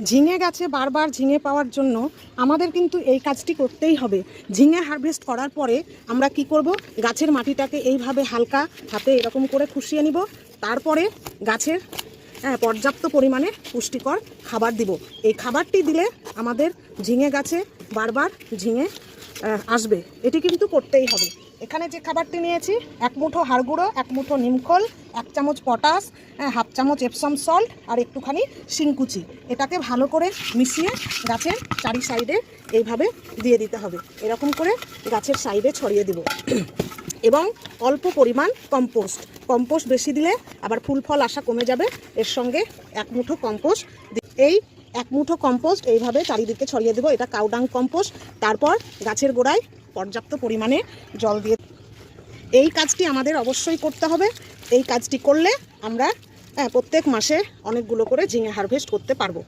ঝিঙে গাছে বারবার ঝিঙে পাওয়ার জন্য আমাদের কিন্তু এই কাজটি করতেই হবে। ঝিঙে হারভেস্ট করার পরে আমরা কি করব, গাছের মাটিটাকে এইভাবে হালকা হাতে এরকম করে খুশিয়ে নিব। তারপরে গাছের পর্যাপ্ত পরিমাণে পুষ্টিকর খাবার দিব। এই খাবারটি দিলে আমাদের ঝিঙে গাছে বারবার ঝিঙে আসবে। এটি কিন্তু করতেই হবে। এখানে যে খাবারটি নিয়েছি, 1 মুঠো হাড় গুঁড়ো, 1 মুঠো নিমখোল, 1 চামচ পটাশ, 1/2 চামচ এপসম সল্ট আর একটুখানি শিংকুচি। এটাকে ভালো করে মিশিয়ে গাছের চারি সাইডে এইভাবে দিয়ে দিতে হবে। এরকম করে গাছের সাইডে ছড়িয়ে দিব। এবং অল্প পরিমাণ কম্পোস্ট বেশি দিলে আবার ফুল ফল আসা কমে যাবে। এর সঙ্গে 1 মুঠো কম্পোস্ট, এই 1 মুঠো কম্পোস্ট এইভাবে চারিদিকে ছড়িয়ে দেবো। এটা কাউডাং কম্পোস্ট। তারপর গাছের গোড়ায় পর্যাপ্ত পরিমাণে জল দিয়ে, এই কাজটি আমাদের অবশ্যই করতে হবে। এই কাজটি করলে আমরা প্রত্যেক মাসে অনেকগুলো করে ঝিঙে হারভেস্ট করতে পারবো।